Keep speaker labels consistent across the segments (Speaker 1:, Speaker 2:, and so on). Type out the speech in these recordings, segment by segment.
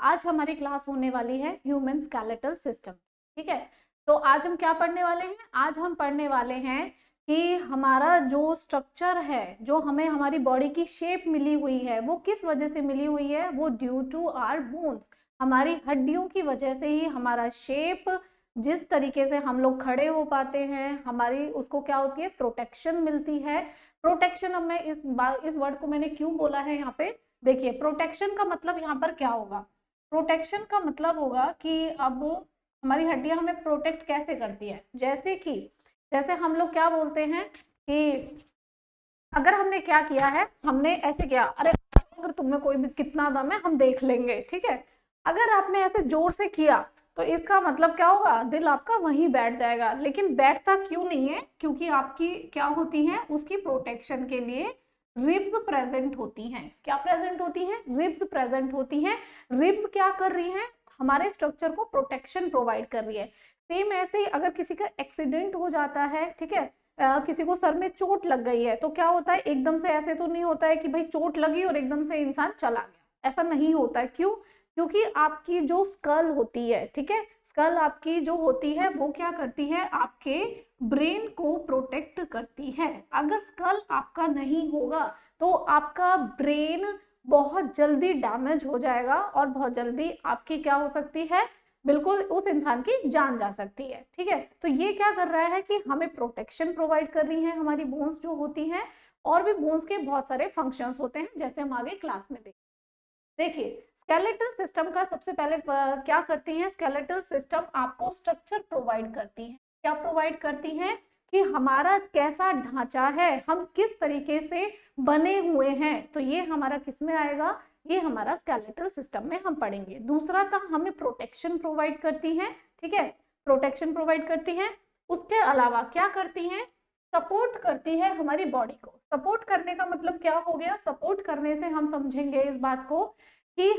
Speaker 1: आज हमारी क्लास होने वाली है ह्यूमन स्केलेटल सिस्टम। ठीक है, तो आज हम क्या पढ़ने वाले हैं? आज हम पढ़ने वाले हैं कि हमारा जो स्ट्रक्चर है, जो हमें हमारी बॉडी की शेप मिली हुई है, वो किस वजह से मिली हुई है? वो ड्यू टू आवर बोन्स, हमारी हड्डियों की वजह से ही हमारा शेप, जिस तरीके से हम लोग खड़े हो पाते हैं, हमारी उसको क्या होती है? प्रोटेक्शन मिलती है। प्रोटेक्शन, अब मैं इस वर्ड को मैंने क्यों बोला है यहाँ पे, देखिए प्रोटेक्शन का मतलब यहाँ पर क्या होगा? प्रोटेक्शन का मतलब होगा कि अब हमारी हड्डियां हमें प्रोटेक्ट कैसे करती है। जैसे हम लोग क्या बोलते हैं कि अगर हमने क्या किया है, हमने ऐसे किया, अरे अगर तुम्हें कोई भी कितना दम है हम देख लेंगे, ठीक है। अगर आपने ऐसे जोर से किया तो इसका मतलब क्या होगा? दिल आपका वहीं बैठ जाएगा। लेकिन बैठता क्यों नहीं है? क्योंकि आपकी क्या होती है, उसकी प्रोटेक्शन के लिए रिब्स प्रेजेंट होती हैं। क्या प्रेजेंट होती हैं? रिब्स प्रेजेंट होती हैं। रिब्स क्या कर रही हैं? हमारे स्ट्रक्चर को प्रोटेक्शन प्रोवाइड कर रही है। सेम ऐसे ही अगर किसी का एक्सीडेंट हो जाता है, ठीक है, किसी को सर में चोट लग गई है, तो क्या होता है? एकदम से ऐसे तो नहीं होता है कि भाई चोट लगी और एकदम से इंसान चला गया, ऐसा नहीं होता है। क्यों? क्योंकि आपकी जो स्कल होती है, ठीक है, स्कल आपकी जो होती है वो क्या करती है? आपके ब्रेन को प्रोटेक्ट करती है। अगर स्कल आपका नहीं होगा तो आपका ब्रेन बहुत जल्दी डैमेज हो जाएगा और बहुत जल्दी आपकी क्या हो सकती है? बिल्कुल उस इंसान की जान जा सकती है। ठीक है, तो ये क्या कर रहा है कि हमें प्रोटेक्शन प्रोवाइड कर रही है हमारी बोन्स जो होती हैं। और भी बोन्स के बहुत सारे फंक्शंस होते हैं, जैसे हम आगे क्लास में देखिए स्केलेटल सिस्टम का सबसे पहले क्या करती है? स्केलेटल सिस्टम आपको स्ट्रक्चर प्रोवाइड करती है। क्या प्रोवाइड करती है? कि हमारा कैसा ढांचा है, हम किस तरीके से बने हुए हैं, तो ये हमारा किस में आएगा? ये हमारा स्केलेटल सिस्टम में हम पढ़ेंगे। दूसरा था हमें प्रोटेक्शन प्रोवाइड करती है। ठीक है, प्रोटेक्शन प्रोवाइड करती है। उसके अलावा क्या करती है? सपोर्ट करती है हमारी बॉडी को। सपोर्ट करने का मतलब क्या हो गया? सपोर्ट करने से हम समझेंगे इस बात को कि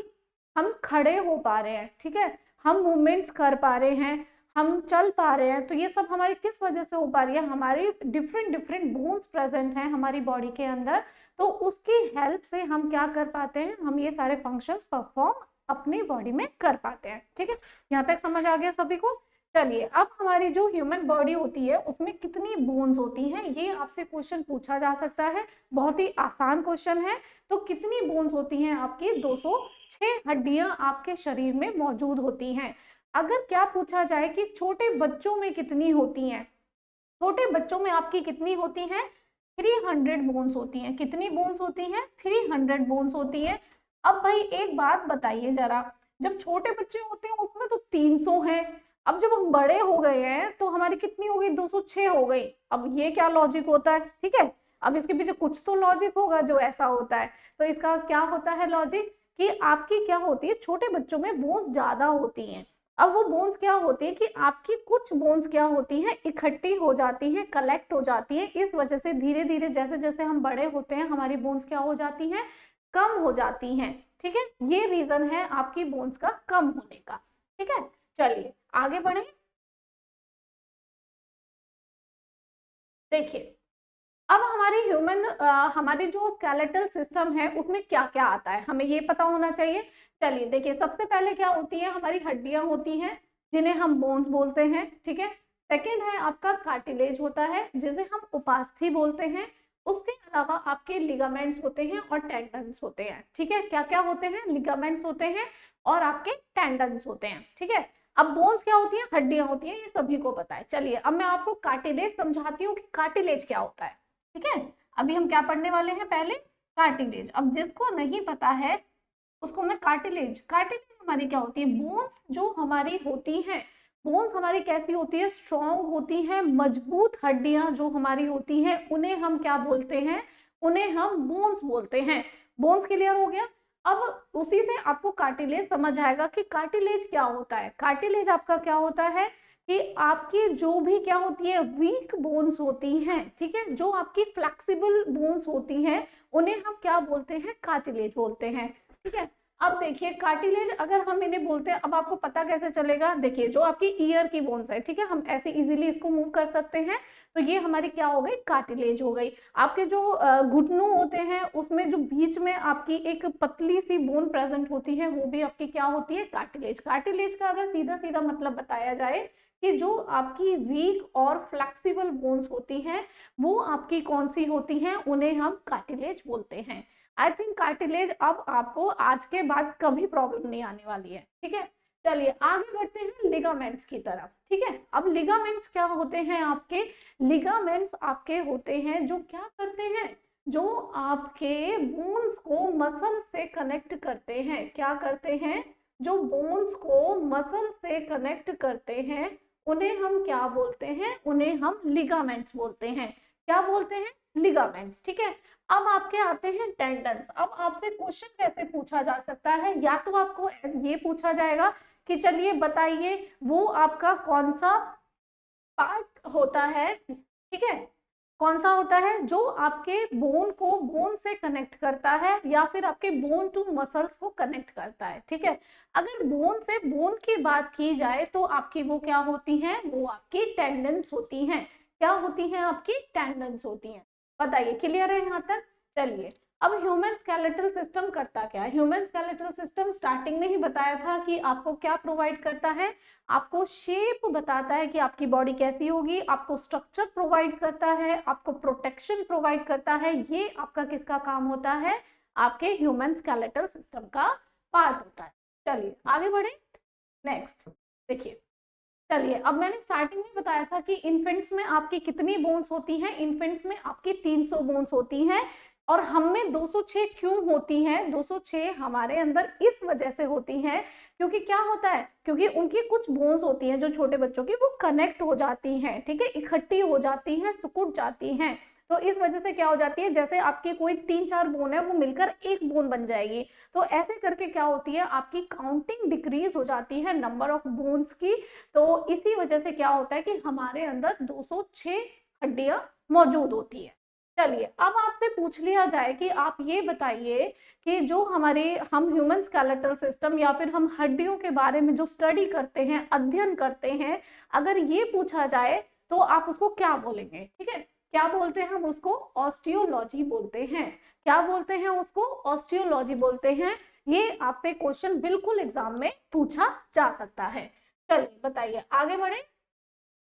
Speaker 1: हम खड़े हो पा रहे हैं, ठीक है, हम मूवमेंट्स कर पा रहे हैं, हम चल पा रहे हैं। तो ये सब हमारी किस वजह से हो पा रही है? हमारी डिफरेंट डिफरेंट बोन्स प्रेजेंट हैं हमारी बॉडी के अंदर, तो उसकी हेल्प से हम क्या कर पाते हैं? हम ये सारे फंक्शंस परफॉर्म अपनी बॉडी में कर पाते हैं। ठीक है, यहाँ तक समझ आ गया सभी को? चलिए, अब हमारी जो ह्यूमन बॉडी होती है उसमें कितनी बोन्स होती हैं, ये आपसे क्वेश्चन पूछा जा सकता है। बहुत ही आसान क्वेश्चन है। तो कितनी बोन्स होती हैं आपकी? 206 हड्डियां आपके शरीर में मौजूद होती हैं। अगर क्या पूछा जाए कि छोटे बच्चों में कितनी होती हैं, छोटे बच्चों में आपकी कितनी होती हैं? 300 बोन्स होती हैं। कितनी बोन्स होती हैं? 300 बोन्स होती है। अब भाई एक बात बताइए जरा, जब छोटे बच्चे होते हैं उसमें तो 300 हैं, अब जब हम बड़े हो गए हैं तो हमारी कितनी हो गई? 206 हो गई। अब ये क्या लॉजिक होता है? ठीक है, अब इसके पीछे कुछ तो लॉजिक होगा जो ऐसा होता है। तो इसका क्या होता है लॉजिक? कि आपकी क्या होती है? छोटे बच्चों में बोन्स ज्यादा होती हैं। अब वो बोन्स क्या होती है कि आपकी कुछ बोन्स क्या होती हैं? इकट्ठी हो जाती हैं, कलेक्ट हो जाती हैं। इस वजह से धीरे धीरे जैसे जैसे हम बड़े होते हैं हमारी बोन्स क्या हो जाती हैं? कम हो जाती हैं। ठीक है, ये रीजन है आपकी बोन्स का कम होने का। ठीक है, चलिए आगे बढ़े। देखिए, अब हमारी जो स्केलेटल सिस्टम है उसमें क्या क्या आता है हमें ये पता होना चाहिए। चलिए देखिए, सबसे पहले क्या होती है? हमारी हड्डियां होती हैं जिन्हें हम बोन्स बोलते हैं। ठीक है, सेकंड है आपका कार्टिलेज होता है जिसे हम उपास्थि बोलते हैं। उसके अलावा आपके लिगामेंट्स होते हैं और टेंडन्स होते हैं। ठीक है, क्या क्या होते हैं? लिगामेंट्स होते हैं और आपके टेंडन्स होते हैं। ठीक है, अब बोन्स क्या होती है? हड्डियां होती हैं, ये सभी को पता है। चलिए अब मैं आपको कार्टिलेज समझाती हूँ कि कार्टिलेज क्या होता है। ठीक है, अभी हम क्या पढ़ने वाले हैं? पहले कार्टिलेज। अब जिसको नहीं पता है उसको मैं कार्टिलेज हमारी क्या होती है? बोन्स जो हमारी होती हैं। बोन्स हमारी कैसी होती है? स्ट्रॉन्ग होती है, मजबूत हड्डियां जो हमारी होती हैं उन्हें हम क्या बोलते हैं? उन्हें हम बोन्स बोलते हैं। बोन्स क्लियर हो गया? अब उसी से आपको कार्टिलेज समझ आएगा कि कार्टिलेज क्या होता है। कार्टिलेज आपका क्या होता है कि आपकी जो भी क्या होती है? वीक बोन्स होती हैं। ठीक है, जो आपकी फ्लेक्सिबल बोन्स होती हैं उन्हें हम क्या बोलते हैं? कार्टिलेज बोलते हैं। ठीक है, अब देखिए कार्टिलेज अगर हम इन्हें बोलते हैं, अब आपको पता कैसे चलेगा, देखिए जो आपकी ईयर की बोन्स है, ठीक है, हम ऐसे इजीली इसको मूव कर सकते हैं, तो ये हमारी क्या हो गई, कार्टिलेज हो गई। आपके जो घुटनों होते हैं उसमें जो बीच में आपकी एक पतली सी बोन प्रेजेंट होती है, वो भी आपकी क्या होती है, कार्टिलेज। कार्टिलेज का अगर सीधा सीधा मतलब बताया जाए कि जो आपकी वीक और फ्लेक्सिबल बोन्स होती हैं वो आपकी कौन सी होती हैं, उन्हें हम कार्टिलेज बोलते हैं। आई थिंक कार्टिलेज अब आपको आज के बाद कभी प्रॉब्लम नहीं आने वाली है, ठीक है। चलिए आगे बढ़ते हैं लिगामेंट्स की तरफ, ठीक है। अब लिगामेंट्स क्या होते हैं आपके, लिगामेंट्स आपके होते हैं जो क्या करते हैं, जो आपके बोन्स को मसल से कनेक्ट करते हैं। क्या करते हैं, जो बोन्स को मसल से कनेक्ट करते हैं उन्हें हम क्या बोलते हैं, उन्हें हम लिगामेंट्स बोलते हैं। क्या बोलते हैं, लिगामेंट्स, ठीक है। अब आपके आते हैं टेंडन्स। अब आपसे क्वेश्चन कैसे पूछा जा सकता है, या तो आपको ये पूछा जाएगा कि चलिए बताइए वो आपका कौन सा पार्ट होता है, ठीक है, कौन सा होता है जो आपके बोन को बोन से कनेक्ट करता है या फिर आपके बोन टू मसल्स को कनेक्ट करता है, ठीक है। अगर बोन से बोन की बात की जाए तो आपकी वो क्या होती है, वो आपकी टेंडन्स होती हैं। क्या होती हैं, आपकी टेंडन्स होती हैं। बताइए क्लियर है यहाँ तक। चलिए अब ह्यूमन स्केलेटल सिस्टम करता क्या है, ह्यूमन स्केलेटल सिस्टम स्टार्टिंग में ही बताया था कि आपको क्या प्रोवाइड करता है, आपको शेप बताता है कि आपकी बॉडी कैसी होगी, आपको स्ट्रक्चर प्रोवाइड करता है, आपको प्रोटेक्शन प्रोवाइड करता है। ये आपका किसका काम होता है, आपके ह्यूमन स्केलेटल सिस्टम का पार्ट होता है। चलिए आगे बढ़े, नेक्स्ट देखिए। चलिए अब मैंने स्टार्टिंग में बताया था कि इन्फेंट्स में आपकी कितनी बोन्स होती हैं, इन्फेंट्स में आपकी 300 बोन्स होती हैं और हम में 206 क्यों होती हैं, 206 हमारे अंदर इस वजह से होती हैं क्योंकि क्या होता है, क्योंकि उनकी कुछ बोन्स होती हैं जो छोटे बच्चों की, वो कनेक्ट हो जाती हैं, ठीक है, इकट्ठी हो जाती हैं, सिकुड़ जाती हैं। तो इस वजह से क्या हो जाती है, जैसे आपकी कोई 3-4 बोन है वो मिलकर एक बोन बन जाएगी, तो ऐसे करके क्या होती है, आपकी काउंटिंग डिक्रीज हो जाती है नंबर ऑफ बोन्स की। तो इसी वजह से क्या होता है कि हमारे अंदर 206 हड्डियां मौजूद होती है। चलिए अब आपसे पूछ लिया जाए कि आप ये बताइए कि जो हमारे हम ह्यूमन स्केलेटल सिस्टम या फिर हम हड्डियों के बारे में जो स्टडी करते हैं, अध्ययन करते हैं, अगर ये पूछा जाए तो आप उसको क्या बोलेंगे, ठीक है। क्या बोलते हैं हम उसको, ऑस्टियोलॉजी बोलते हैं। क्या बोलते हैं उसको, ऑस्टियोलॉजी बोलते हैं। ये आपसे क्वेश्चन बिल्कुल एग्जाम में पूछा जा सकता है। चलिए बताइए आगे बढ़े।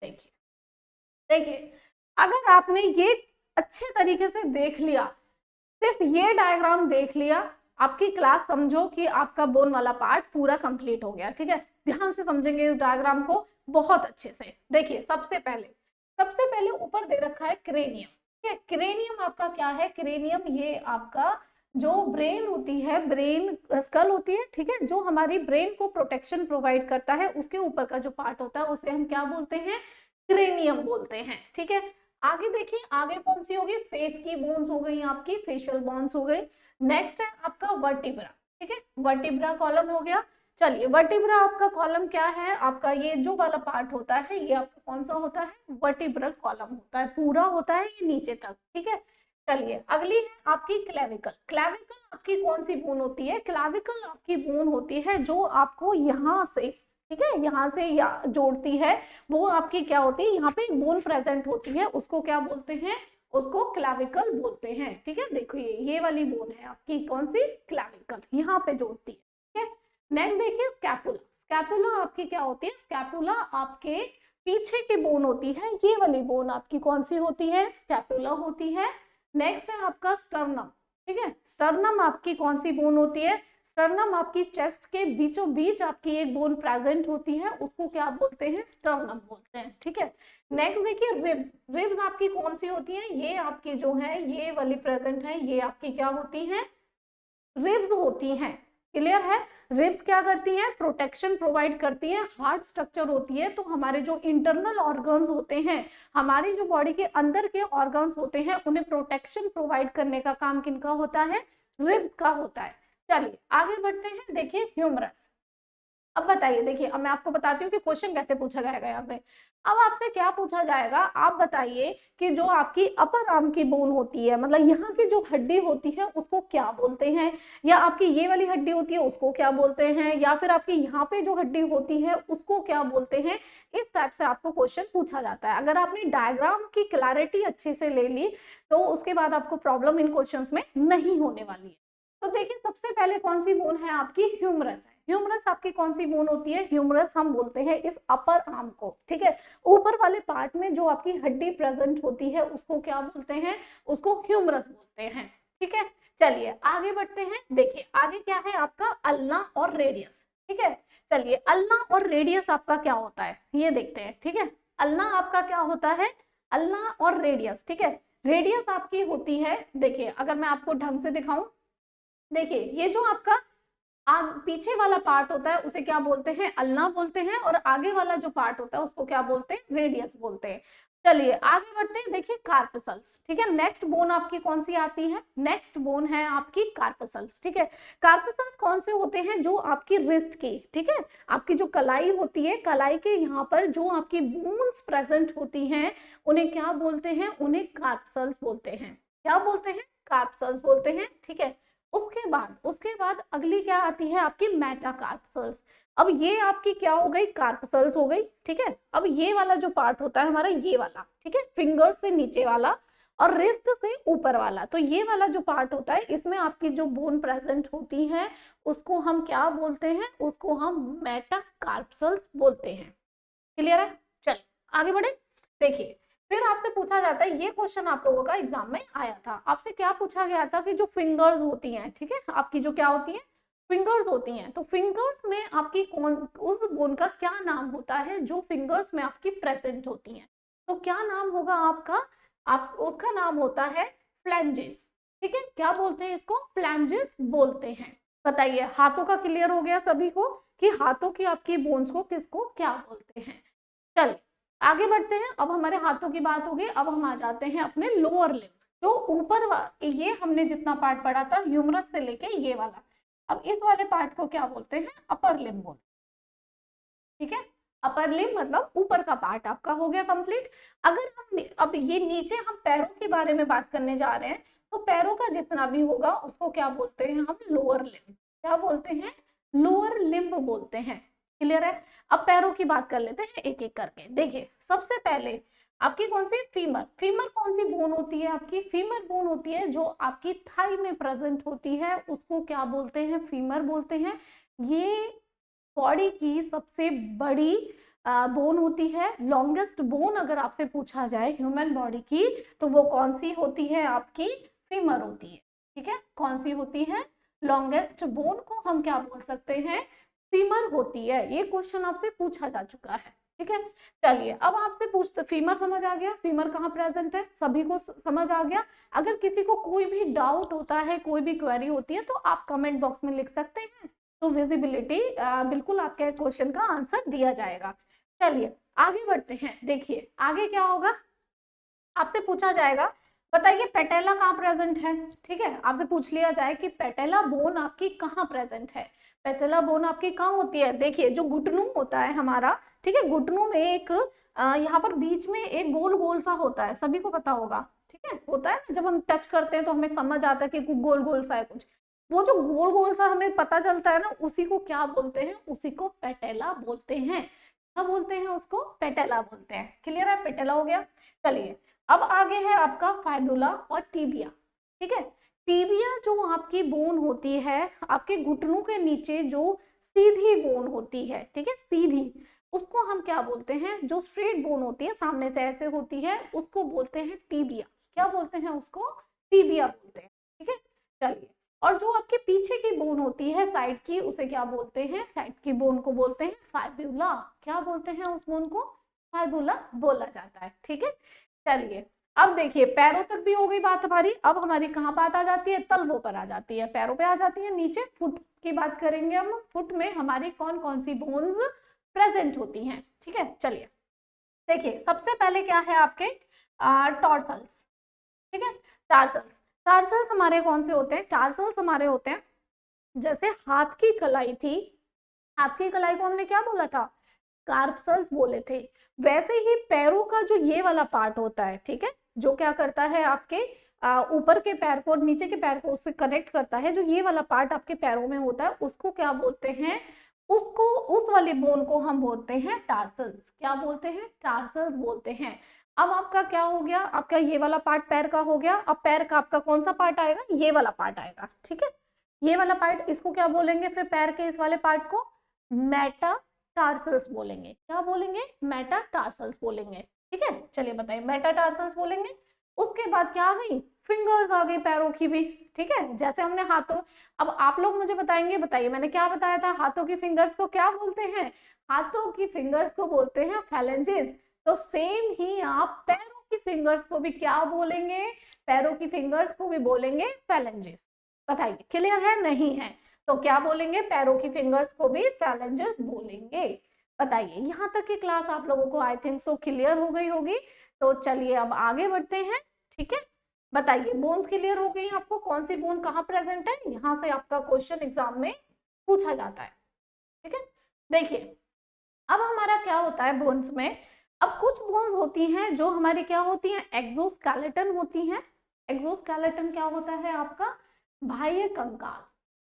Speaker 1: देखिए देखिए अगर आपने ये अच्छे तरीके से देख लिया, सिर्फ ये डायग्राम देख लिया, आपकी क्लास समझो कि आपका बोन वाला पार्ट पूरा कंप्लीट हो गया, ठीक है। ध्यान से समझेंगे इस डायग्राम को बहुत अच्छे से। देखिए सबसे पहले ऊपर दे रखा है क्रेनियम, ठीक है। क्रेनियम आपका क्या है, क्रेनियम ये आपका जो ब्रेन होती है, ब्रेन स्कल होती है, ठीक है, जो हमारी ब्रेन को प्रोटेक्शन प्रोवाइड करता है, उसके ऊपर का जो पार्ट होता है उसे हम क्या बोलते हैं, क्रेनियम बोलते हैं, ठीक है। आगे देखिए, आगे कौन सी होगी, फेस की बोन्स हो गई, आपकी फेशियल बोन्स हो गई। नेक्स्ट है आपका वर्टिब्रा, ठीक है, वर्टिब्रा कॉलम हो गया। चलिए वर्टिब्रा आपका कॉलम क्या है, आपका ये जो वाला पार्ट होता है ये आपका कौन सा होता है, वर्टिब्रल कॉलम होता है, पूरा होता है ये नीचे तक, ठीक है। चलिए अगली है आपकी क्लेविकल। क्लेविकल आपकी कौन सी बोन होती है, क्लेविकल आपकी बोन होती है जो आपको यहाँ से, ठीक है, यहाँ से जोड़ती है, वो आपकी क्या होती है, यहाँ पे एक बोन प्रेजेंट होती है, उसको क्या बोलते हैं, उसको क्लेविकल बोलते हैं, ठीक है। देखो ये वाली बोन है आपकी कौन सी, क्लेविकल, यहाँ पे जोड़ती है, ठीक है। नेक्स्ट देखिए स्कैपुला। स्कैपुला आपकी क्या होती है, स्कैपुला आपके पीछे की बोन होती है, ये वाली बोन आपकी कौन सी होती है, स्कैपुला होती है। नेक्स्ट है आपका स्टर्नम, ठीक है, स्टर्नम आपकी कौन सी बोन होती है, स्टर्नम आपकी चेस्ट के बीचों बीच आपकी एक बोन प्रेजेंट होती है, उसको क्या बोलते हैं, स्टर्नम बोलते हैं, ठीक है। नेक्स्ट देखिए रिब्स। रिब्स आपकी कौन सी होती है, ये आपकी जो है ये वाली प्रेजेंट है, ये आपकी क्या होती है, रिब्स होती हैं। क्लियर है, रिब्स क्या करती है, प्रोटेक्शन प्रोवाइड करती है, हार्ड स्ट्रक्चर होती है। तो हमारे जो इंटरनल ऑर्गन्स होते हैं, हमारी जो बॉडी के अंदर के ऑर्गन्स होते हैं, उन्हें प्रोटेक्शन प्रोवाइड करने का काम किनका होता है, रिब्स का होता है। चलिए आगे बढ़ते हैं, देखिए ह्यूमरस। अब बताइए, देखिए अब मैं आपको बताती हूँ कि क्वेश्चन कैसे पूछा जाएगा यहाँ पे। अब आपसे क्या पूछा जाएगा, आप बताइए कि जो आपकी अपर आर्म की बोन होती है, मतलब यहाँ की जो हड्डी होती है उसको क्या बोलते हैं, या आपकी ये वाली हड्डी होती है उसको क्या बोलते हैं, या फिर आपकी यहाँ पे जो हड्डी होती है उसको क्या बोलते हैं। इस टाइप से आपको क्वेश्चन पूछा जाता है। अगर आपने डायग्राम की क्लैरिटी अच्छे से ले ली तो उसके बाद आपको प्रॉब्लम इन क्वेश्चन में नहीं होने वाली है। तो देखिए सबसे पहले कौन सी बोन है आपकी, ह्यूमरस है। ह्यूमरस आपकी कौन सी बोन होती है, ह्यूमरस हम बोलते हैं इस अपर आर्म को, ठीक है। ऊपर वाले पार्ट में जो आपकी हड्डी प्रेजेंट होती है उसको क्या बोलते हैं, उसको ह्यूमरस बोलते हैं, ठीक है। चलिए आगे बढ़ते हैं। देखिए आगे क्या है आपका, अल्ना और रेडियस, ठीक है। चलिए अल्ना और रेडियस आपका क्या होता है ये देखते हैं, ठीक है। अल्ना आपका क्या होता है, अल्ना और रेडियस, ठीक है। रेडियस आपकी होती है, देखिए अगर मैं आपको ढंग से दिखाऊं, देखिए ये जो आपका पीछे वाला पार्ट होता है उसे क्या बोलते हैं, अल्ना बोलते हैं, और आगे वाला जो पार्ट होता है उसको क्या बोलते हैं, रेडियस बोलते हैं। चलिए आगे बढ़ते हैं। देखिए कार्पसल्स, ठीक है। नेक्स्ट बोन आपकी कौन सी आती है, नेक्स्ट बोन है आपकी कार्पसल्स, ठीक है। कार्पसल्स कौन से होते हैं, जो आपकी रिस्ट की, ठीक है, आपकी जो कलाई होती है, कलाई के यहाँ पर जो आपकी बोन्स प्रेजेंट होती हैं उन्हें क्या बोलते हैं, उन्हें कार्पसल्स बोलते हैं। क्या बोलते हैं, कार्पसल्स बोलते हैं, ठीक है। उसके बाद अगली क्या आती है आपकी मेटाकार्पसल्स। अब ये आपकी क्या हो गई, कार्पसल्स हो गई, ठीक है। अब ये वाला जो पार्ट होता है हमारा, ये वाला, ठीक है, फिंगर से नीचे वाला और रिस्ट से ऊपर वाला, तो ये वाला जो पार्ट होता है इसमें आपकी जो बोन प्रेजेंट होती है उसको हम क्या बोलते हैं, उसको हम मेटाकार्पसल्स बोलते हैं। क्लियर है, चलिए आगे बढ़े। देखिए फिर आपसे पूछा जाता है, ये क्वेश्चन आप लोगों का एग्जाम में आया था, आपसे क्या पूछा गया था कि जो फिंगर्स होती हैं, ठीक है, आपकी जो क्या होती है, फिंगर्स होती हैं, तो फिंगर्स में आपकी कौन, उस बोन का क्या नाम होता है जो फिंगर्स में आपकी प्रेजेंट होती हैं। तो क्या नाम होगा आपका, आप उसका नाम होता है फ्लैंजेस, ठीक है। क्या बोलते हैं इसको, फ्लैंजेस बोलते हैं। बताइए हाथों का क्लियर हो गया सभी को कि हाथों की आपकी बोन्स को किसको क्या बोलते हैं। चलिए आगे बढ़ते हैं। अब हमारे हाथों की बात हो गई, अब हम आ जाते हैं अपने लोअर लिम्ब, जो ऊपर ये हमने जितना पार्ट पढ़ा था ह्यूमरस से लेके ये वाला, अब इस वाले पार्ट को क्या बोलते हैं, अपर लिम्ब बोलते हैं, ठीक है। अपर लिम्ब मतलब ऊपर का पार्ट आपका हो गया कंप्लीट। अगर हम अब ये नीचे हम पैरों के बारे में बात करने जा रहे हैं, तो पैरों का जितना भी होगा उसको क्या बोलते हैं हम, लोअर लिम्ब। क्या बोलते हैं, लोअर लिम्ब बोलते हैं। क्लियर है। अब पैरों की बात कर लेते हैं एक एक करके। देखिए सबसे पहले आपकी कौन सी, फीमर। फीमर कौन सी बोन होती है आपकी, फीमर बोन होती है जो आपकी थाई में प्रेजेंट होती है, उसको क्या बोलते हैं, फीमर बोलते हैं। ये बॉडी की सबसे बड़ी बोन होती है। लॉन्गेस्ट बोन अगर आपसे पूछा जाए ह्यूमन बॉडी की, तो वो कौन सी होती है आपकी, फीमर होती है, ठीक है। कौन सी होती है, लॉन्गेस्ट बोन को हम क्या बोल सकते हैं, फीमर होती है। ये क्वेश्चन आपसे पूछा जा चुका है, ठीक है। चलिए अब आपसे पूछते, फीमर समझ आ गया, फीमर कहाँ प्रेजेंट है, सभी को समझ आ गया। अगर किसी को कोई भी डाउट होता है, कोई भी क्वेरी होती है, तो आप कमेंट बॉक्स में लिख सकते हैं, तो विजिबिलिटी बिल्कुल आपके क्वेश्चन का आंसर दिया जाएगा। चलिए आगे बढ़ते हैं। देखिए आगे क्या होगा, आपसे पूछा जाएगा, बताइए पेटेला कहाँ प्रेजेंट है, ठीक है। आपसे पूछ लिया जाए कि पेटेला बोन आपकी कहाँ प्रेजेंट है, पेटेला बोन आपकी कहाँ होती है। देखिए जो घुटनों होता है हमारा, ठीक है, घुटनों में एक यहाँ पर बीच में एक गोल गोल सा होता है, सभी को पता होगा, ठीक है, होता है ना, जब हम टच करते हैं तो हमें समझ आता है कि गोल गोल सा है कुछ, वो जो गोल गोल सा हमें पता चलता है ना, उसी को क्या बोलते हैं, उसी को पेटेला बोलते हैं। क्या बोलते हैं उसको, पेटेला बोलते हैं। क्लियर है, पेटेला हो गया। चलिए अब आगे है आपका फाइबुला और टीबिया, ठीक है। टीबिया जो आपकी बोन होती है आपके घुटनों के नीचे, जो सीधी बोन होती है, ठीक है, सीधी, उसको हम क्या बोलते हैं, जो स्ट्रेट बोन होती है सामने से ऐसे होती है, उसको बोलते हैं टीबिया। क्या बोलते हैं उसको, टीबिया बोलते हैं, ठीक है। चलिए और जो आपके पीछे की बोन होती है साइड की, उसे क्या बोलते हैं, साइड की बोन को बोलते हैं फाइबुला। क्या बोलते हैं उस बोन को, फाइबुला बोला जाता है, ठीक है। चलिए अब देखिए पैरों तक भी हो गई बात हमारी, अब हमारी कहाँ बात आ जाती है, तलवों पर आ जाती है, पैरों पे आ जाती है। नीचे फुट की बात करेंगे हम, फुट में हमारी कौन कौन सी बोन्स प्रेजेंट होती हैं, ठीक है। चलिए देखिए सबसे पहले क्या है आपके टॉर्सल्स, ठीक है, टार्सल्स। टार्सल्स हमारे कौन से होते हैं, टार्सल्स हमारे होते हैं, जैसे हाथ की कलाई थी, हाथ की कलाई को हमने क्या बोला था, कार्पल्स बोले थे। वैसे ही पैरों का जो ये वाला पार्ट होता है, ठीक है, जो क्या करता है आपके ऊपर के पैर को और नीचे के पैर को उससे कनेक्ट करता है, जो ये वाला पार्ट आपके पैरों में होता है उसको क्या बोलते हैं, उसको, उस वाली बोन को हम बोलते हैं टार्सल्स। क्या बोलते हैं, टार्सल्स बोलते हैं। अब आपका क्या हो गया, आपका ये वाला पार्ट पैर का हो गया। अब पैर का आपका कौन सा पार्ट आएगा, ये वाला पार्ट आएगा, ठीक है, ये वाला पार्ट, इसको क्या बोलेंगे फिर, पैर के इस वाले पार्ट को मेटाटार्सल्स बोलेंगे। क्या बोलेंगे, मेटाटार्सल्स बोलेंगे, ठीक है। चलिए बताइए, मेटाटार्सल्स बोलेंगे। उसके बाद क्या आ गई, फिंगर्स आ गई पैरों की भी, ठीक है, जैसे हमने हाथों, अब आप लोग मुझे बताएंगे, बताइए मैंने क्या बताया था, हाथों की फिंगर्स को क्या बोलते हैं, हाथों की फिंगर्स को बोलते हैं फैलेंजेस। तो सेम ही आप पैरों की फिंगर्स को भी क्या बोलेंगे, पैरों की फिंगर्स को भी बोलेंगे फैलेंजेस। बताइए क्लियर है, नहीं है तो क्या बोलेंगे, पैरों की फिंगर्स को भी फैलेंजेस बोलेंगे। बताइए, यहाँ तक की क्लास आप लोगों को आई थिंक सो क्लियर हो गई होगी। तो चलिए अब आगे बढ़ते हैं, ठीक है। बताइए, बोन्स क्लियर हो गई आपको, कौन सी बोन कहाँ प्रेजेंट है, यहाँ से आपका क्वेश्चन एग्जाम में पूछा जाता है, ठीक है। देखिए, अब हमारा क्या होता है बोन्स में, अब कुछ बोन्स होती हैं जो हमारी क्या होती हैं, एक्सोस्केलेटन होती हैं। एक्सोस्केलेटन क्या होता है आपका, बाह्य कंकाल,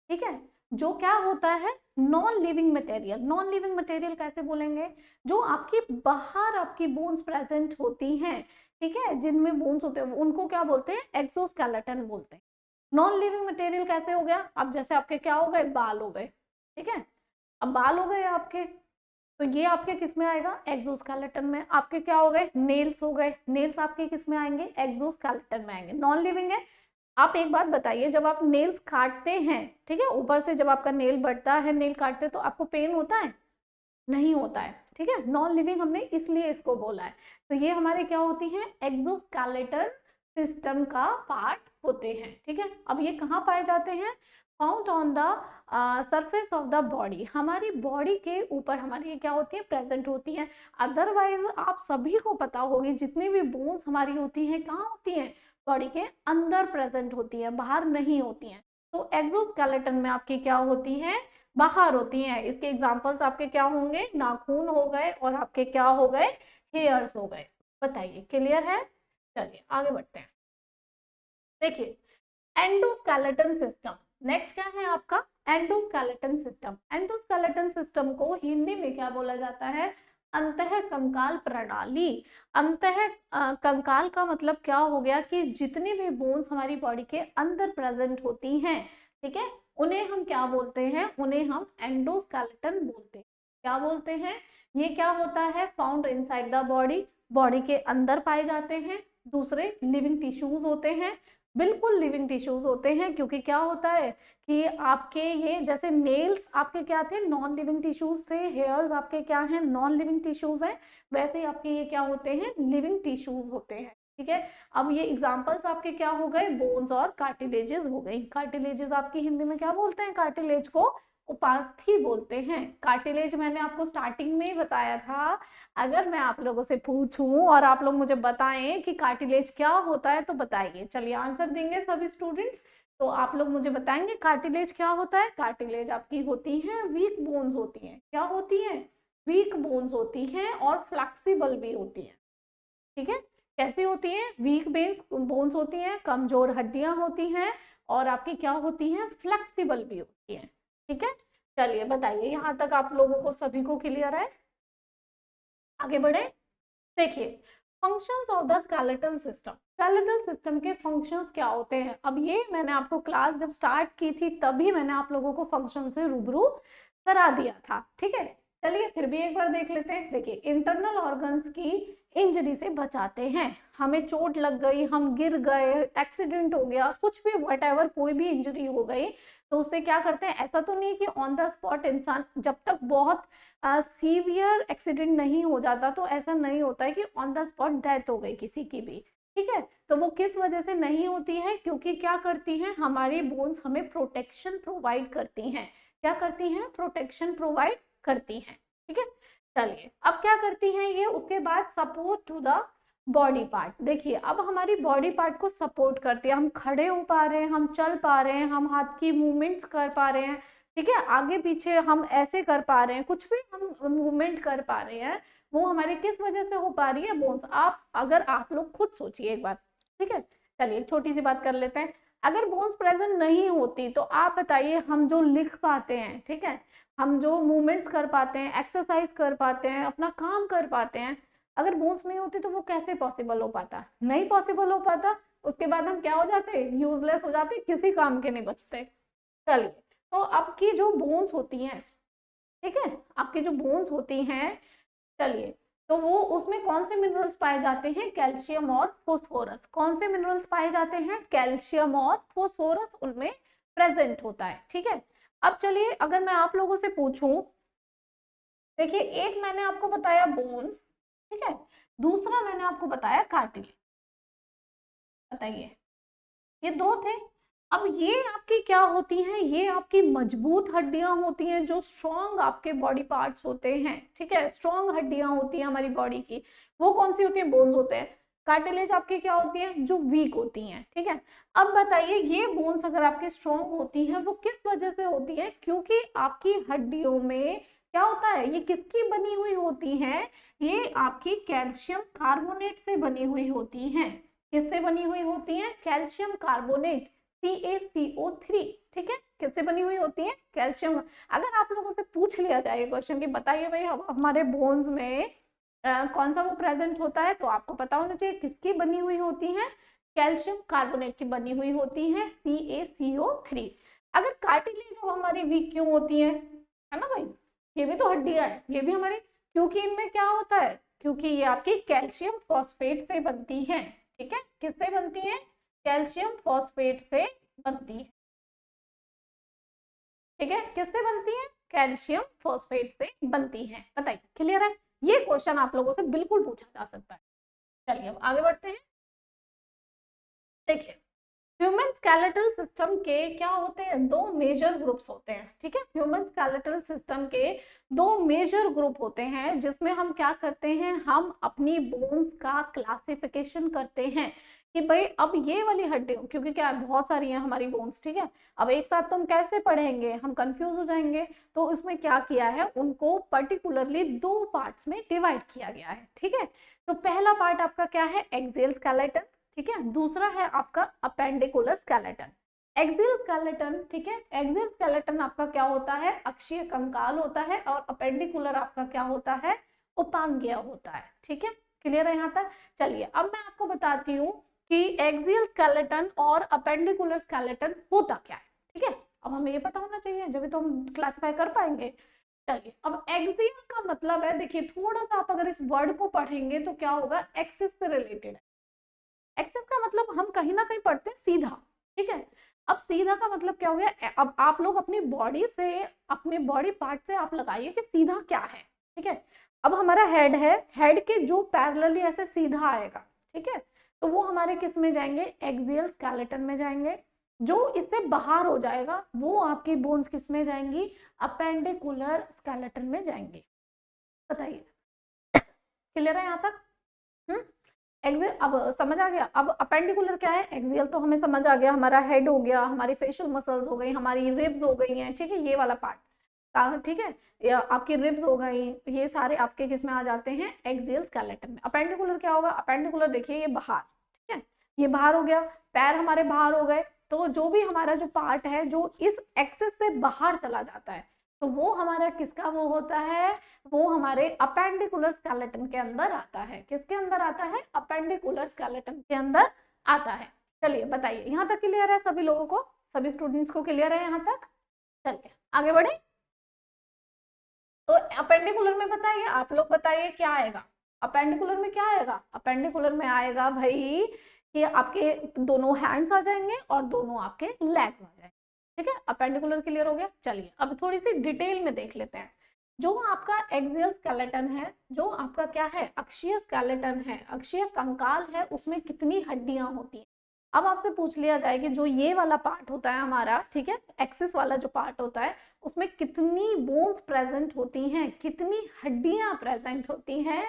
Speaker 1: ठीक है, जो क्या होता है, non living material. Non living material कैसे बोलेंगे, जो आपकी बाहर आपकी बोन्स प्रेजेंट होती हैं, ठीक है, जिनमें बोन्स होते हैं उनको क्या बोलते हैं, एक्सोस्केलेटन बोलते हैं। नॉन लिविंग मटेरियल कैसे हो गया, अब जैसे आपके क्या हो गए, बाल हो गए, ठीक है, अब बाल हो गए आपके, तो ये आपके किस में आएगा, एक्सोस्केलेटन में। आपके क्या हो गए, नेल्स हो गए, नेल्स आपके किस में आएंगे, एक्सोस्केलेटन में आएंगे, नॉन लिविंग है। आप एक बात बताइए, जब आप नेल्स काटते हैं, ठीक है, ऊपर से जब आपका नेल बढ़ता है, नेल काटते हैं, तो आपको पेन होता है, नहीं होता है, ठीक है, नॉन लिविंग हमने इसलिए इसको बोला है। तो ये हमारे क्या होती है, एक्सोस्केलेटन सिस्टम का पार्ट होते हैं, ठीक है। अब ये कहाँ पाए जाते हैं, found on the surface of the body, हमारी बॉडी के ऊपर हमारी ये क्या होती है, प्रेजेंट होती है। अदरवाइज आप सभी को पता होगी, जितनी भी बोन्स हमारी होती हैं कहाँ होती हैं, बॉडी के अंदर प्रेजेंट होती है, बाहर नहीं होती हैं। तो एक्सोस्केलेटन में आपकी क्या होती है, बाहर होती हैं। इसके एग्जांपल्स आपके क्या होंगे, नाखून हो गए और आपके क्या हो गए, हेयर्स हो गए। बताइए क्लियर है, चलिए आगे बढ़ते हैं। देखिए, एंडोस्केलेटन सिस्टम, नेक्स्ट क्या है आपका, एंडोस्केलेटन सिस्टम। एंडोस्केलेटन सिस्टम को हिंदी में क्या बोला जाता है, अंतः कंकाल प्रणाली। अंतः कंकाल का मतलब क्या हो गया, कि जितनी भी बोन्स हमारी बॉडी के अंदर प्रेजेंट होती हैं, ठीक है, उन्हें हम क्या बोलते हैं, उन्हें हम एंडोस्केलेटन बोलते हैं। क्या बोलते हैं, ये क्या होता है, found inside the body, body के अंदर पाए जाते हैं। दूसरे लिविंग टिश्यूज होते हैं, बिल्कुल लिविंग टिश्यूज होते हैं, क्योंकि क्या होता है कि आपके ये जैसे नेल्स आपके क्या थे, नॉन लिविंग टिश्यूज थे, हेयर्स आपके क्या हैं, नॉन लिविंग टिश्यूज हैं, वैसे ही आपके ये क्या होते हैं, लिविंग टिश्यूज होते हैं, ठीक है। अब ये एग्जांपल्स आपके क्या हो गए, बोन्स और कार्टिलेजेस हो गई। कार्टिलेजेस आपकी हिंदी में क्या बोलते हैं, कार्टिलेज को उपास्थि बोलते हैं। कार्टिलेज मैंने आपको स्टार्टिंग में ही बताया था। अगर मैं आप लोगों से पूछूं और आप लोग मुझे बताएं कि कार्टिलेज क्या होता है, तो बताइए, चलिए आंसर देंगे सभी स्टूडेंट्स। तो आप लोग मुझे बताएंगे कार्टिलेज क्या होता है। कार्टिलेज आपकी होती है वीक बोन्स होती हैं, क्या होती हैं, वीक बोन्स होती हैं और फ्लेक्सिबल भी होती हैं, ठीक है। कैसी होती है, वीक बोन्स होती हैं, कमजोर हड्डियां होती हैं, और आपकी क्या होती हैं, फ्लेक्सिबल भी होती हैं, ठीक है। चलिए बताइए, यहाँ तक आप लोगों को सभी को क्लियर है, आगे बढ़े। देखिए, functions of the skeletal system, skeletal system के फंक्शंस क्या होते हैं। अब ये मैंने आपको क्लास जब स्टार्ट की थी तभी मैंने आप लोगों को फंक्शन से रूबरू करा दिया था, ठीक है। चलिए फिर भी एक बार देख लेते हैं। देखिए, इंटरनल ऑर्गन्स की इंजरी से बचाते हैं, हमें चोट लग गई, हम गिर गए, एक्सीडेंट हो गया, कुछ भी व्हाटएवर कोई भी इंजरी हो गई, तो उससे क्या करते हैं, ऐसा तो नहीं कि ऑन द स्पॉट इंसान, जब तक बहुत सीवियर एक्सीडेंट नहीं हो जाता तो ऐसा नहीं होता है कि ऑन द स्पॉट डेथ हो गई किसी की भी, ठीक है। तो वो किस वजह से नहीं होती है, क्योंकि क्या करती हैं, हमारी बोन्स हमें प्रोटेक्शन प्रोवाइड करती हैं। क्या करती हैं, प्रोटेक्शन प्रोवाइड करती हैं, ठीक है। चलिए, अब क्या करती हैं ये, उसके बाद support to the body part. देखिए, अब हमारी बॉडी पार्ट को सपोर्ट करती है, हम खड़े हो पा रहे हैं, हम चल पा रहे हैं, हम हाथ की मूवमेंट्स कर पा रहे हैं, ठीक है, आगे पीछे हम ऐसे कर पा रहे हैं, कुछ भी हम मूवमेंट कर पा रहे हैं, वो हमारे किस वजह से हो पा रही है? बोन्स। अगर आप लोग खुद सोचिए एक बार, ठीक है। चलिए छोटी सी बात कर लेते हैं, अगर बोन्स प्रेजेंट नहीं होती तो आप बताइए हम जो लिख पाते हैं, ठीक है, हम जो मूवमेंट्स कर पाते हैं, एक्सरसाइज कर पाते हैं, अपना काम कर पाते हैं, अगर बोन्स नहीं होती तो वो कैसे पॉसिबल हो पाता? नहीं पॉसिबल हो पाता। उसके बाद हम क्या हो जाते? यूजलेस हो जाते, किसी काम के नहीं बचते। चलिए, तो आपकी जो बोन्स होती हैं, ठीक है, आपकी जो बोन्स होती हैं, चलिए, तो वो उसमें कौन से मिनरल्स पाए जाते हैं? कैल्शियम और फोस्फोरस। कौन से मिनरल्स पाए जाते हैं? कैल्शियम और फोस्फोरस उनमें प्रेजेंट होता है, ठीक है। अब चलिए, अगर मैं आप लोगों से पूछूं, देखिए, एक मैंने आपको बताया बोन्स, ठीक है, दूसरा मैंने आपको बताया कार्टिलेज। बताइए, ये दो थे। अब ये आपकी क्या होती हैं? ये आपकी मजबूत हड्डियां होती हैं, जो स्ट्रॉन्ग आपके बॉडी पार्ट्स होते हैं, ठीक है, स्ट्रॉन्ग हड्डियां होती हैं हमारी बॉडी की, वो कौन सी होती है? बोन्स होते हैं। कार्टिलेज आपकी क्या होती है? जो वीक होती हैं, ठीक है। अब बताइए, ये बोन्स अगर आपकी स्ट्रॉन्ग होती हैं, वो किस वजह से होती है? क्योंकि आपकी हड्डियों में क्या होता है? ये किसकी बनी हुई होती है? ये आपकी कैल्शियम कार्बोनेट से बनी हुई होती हैं। किससे बनी हुई होती है? कैल्शियम कार्बोनेट, CaCO3, ठीक है, किससे बनी हुई होती है? कैल्शियम। अगर आप लोगों से पूछ लिया जाए क्वेश्चन कि बताइए भाई हमारे बोन्स में कौन सा वो प्रेजेंट होता है, तो आपको पता होना चाहिए किसकी बनी हुई होती है? कैल्शियम कार्बोनेट की बनी हुई होती है, CaCO3। अगर कार्टिलेज हमारी वीक क्यों होती है ना भाई, ये भी तो हड्डियां है, ये भी हमारी, क्योंकि इनमें क्या होता है? क्योंकि ये आपकी कैल्शियम फॉस्फेट से बनती है, ठीक है, किससे बनती है? कैल्शियम फॉस्फेट से बनती है, ठीक है, किससे बनती है? कैल्शियम फॉस्फेट से बनती है। बताइए, क्लियर है? ये क्वेश्चन आप लोगों से बिल्कुल पूछा जा सकता है। चलिए, अब आगे बढ़ते हैं। देखिए, ह्यूमन स्केलेटल सिस्टम के क्या होते हैं? दो मेजर ग्रुप्स होते हैं, ठीक है। ह्यूमन स्केलेटल सिस्टम के दो मेजर ग्रुप होते हैं, जिसमें हम क्या करते हैं? हम अपनी बोन्स का क्लासिफिकेशन करते हैं कि भाई अब ये वाली हड्डी, क्योंकि क्या है, बहुत सारी हैं हमारी बोन्स, ठीक है। अब एक साथ तो हम कैसे पढ़ेंगे? हम कंफ्यूज हो जाएंगे। तो इसमें क्या किया है? उनको पर्टिकुलरली दो पार्ट्स में डिवाइड किया गया है, ठीक है। तो पहला पार्ट आपका क्या है? एक्सियल स्केलेटन, ठीक है। दूसरा है आपका अपेंडिकुलर स्केलेटन। एक्सियल स्केलेटन, ठीक है, एक्सियल स्केलेटन आपका क्या होता है? अक्षीय कंकाल होता है, और अपेंडिकुलर आपका क्या होता है? उपांगीय होता है, ठीक है। क्लियर है यहाँ तक? चलिए, अब मैं आपको बताती हूँ कि एक्सियल स्केलेटन और अपेंडिकुलर स्केलेटन होता क्या है, ठीक है। अब हमें ये पता होना चाहिए, जब तो हम क्लासिफाई कर पाएंगे। चलिए, अब एक्सियल का मतलब है, देखिए थोड़ा सा आप अगर इस वर्ड को पढ़ेंगे तो क्या होगा? एक्सिस से रिलेटेड है। एक्सेस का मतलब हम कहीं ना कहीं पढ़ते हैं सीधा, ठीक है। अब सीधा का मतलब क्या हो गया? अब आप लोग अपनी बॉडी से, अपने बॉडी पार्ट से आप लगाइए कि सीधा क्या है, ठीक है। अब हमारा हेड है, हेड के जो पैरेलली ऐसे सीधा आएगा, ठीक है, तो वो हमारे किस में जाएंगे? एक्सियल स्केलेटन में जाएंगे। जो इससे बाहर हो जाएगा वो आपकी बोन्स किस में जाएंगी? अपेंडिकुलर स्केलेटन में जाएंगी। बताइए, क्लियर है यहाँ तक? एक्सियल अब समझ आ गया। अब अपेंडिकुलर क्या है? एक्सियल तो हमें समझ आ गया, हमारा हेड हो गया, हमारी फेशियल मसल्स हो गई, हमारी रिब्स हो गई हैं, ठीक है, ये वाला पार्ट, ठीक है, या आपकी रिब्स हो गई, ये सारे आपके किस में आ जाते हैं? एक्सियल स्केलेटन में। अपेंडिकुलर क्या होगा? अपेंडिकुलर देखिए, ये बाहर, ठीक है, ये बाहर हो गया, पैर हमारे बाहर हो गए, तो जो भी हमारा जो पार्ट है जो इस एक्सिस से बाहर चला जाता है, तो वो हमारा किसका वो होता है? वो हमारे अपेंडिकुलर स्केलेटन के अंदर आता है। किसके अंदर आता है? अपेंडिकुलर स्केलेटन के अंदर आता है। चलिए, बताइए, यहाँ तक क्लियर है सभी लोगों को? सभी स्टूडेंट्स को क्लियर है यहाँ तक? चलिए, आगे बढ़े। तो अपेंडिकुलर में बताइए, आप लोग बताइए क्या आएगा? अपेंडिकुलर में क्या आएगा? अपेंडिकुलर में आएगा भाई कि आपके दोनों हैंड्स आ जाएंगे और दोनों आपके लेग्स आ जाएंगे, ठीक है। अपेंडिकुलर क्लियर हो गया। चलिए, अब थोड़ी सी डिटेल में देख लेते हैं। जो आपका एक्सियल स्केलेटन है, जो आपका क्या है? अक्षीय स्केलेटन है, अक्षीय कंकाल है, उसमें कितनी हड्डियां होती हैं? अब आपसे पूछ लिया जाए कि जो ये वाला पार्ट होता है हमारा, ठीक है, एक्सिस वाला जो पार्ट होता है, उसमें कितनी बोन्स प्रेजेंट होती हैं, कितनी हड्डियां प्रेजेंट होती हैं?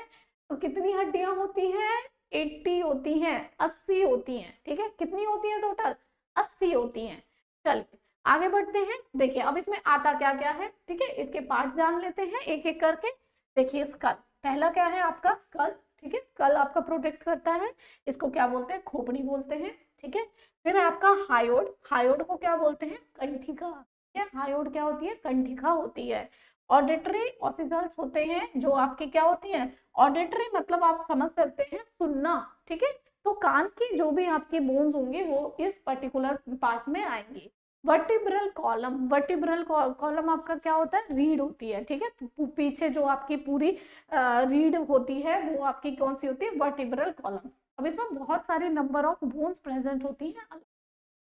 Speaker 1: तो कितनी हड्डियां होती हैं? 80 होती हैं, 80 होती हैं, ठीक है। कितनी होती है टोटल? 80 होती हैं। चलिए, आगे बढ़ते हैं। देखिए अब इसमें आता क्या क्या है, ठीक है, इसके पार्ट जान लेते हैं एक एक करके। देखिए स्कल, पहला क्या है आपका स्कल, ठीक है, स्कल आपका प्रोटेक्ट करता है, इसको क्या बोलते हैं, खोपड़ी बोलते हैं, ठीक है। फिर आपका हायोड, हायोड को क्या बोलते हैं, कंठिका, ठीक है, हायोड क्या होती है, कंठिका होती है। ऑडिटरी ऑसिकल्स होते हैं जो आपके क्या होती है, ऑडिटरी मतलब आप समझ सकते हैं सुनना, ठीक है, तो कान की जो भी आपकी बोन्स होंगे वो इस पर्टिकुलर पार्ट में आएंगी। वर्टिब्रल कॉलम, वर्टिब्रल कॉलम आपका क्या होता है, रीढ़ होती है, ठीक है, पीछे जो आपकी पूरी रीढ़ होती है वो आपकी कौन सी होती है, वर्टिब्रल कॉलम। अब इसमें बहुत सारी नंबर ऑफ बोन्स प्रेजेंट होती हैं।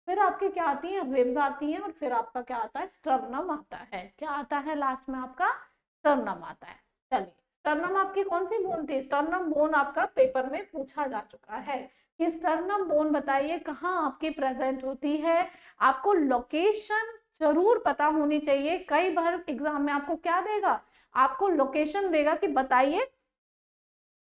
Speaker 1: फिर आपकी क्या आती है, रिब्स आती हैं, और फिर आपका क्या आता है, स्टर्नम आता है। क्या आता है लास्ट में आपका, स्टर्नम आता है। चलिए स्टर्नम आपकी कौन सी बोन थी, स्टर्नम बोन आपका पेपर में पूछा जा चुका है कि स्टर्नम बोन बताइए कहाँ आपकी प्रेजेंट होती है। आपको लोकेशन जरूर पता होनी चाहिए। कई बार एग्जाम में आपको क्या देगा, आपको लोकेशन देगा कि बताइए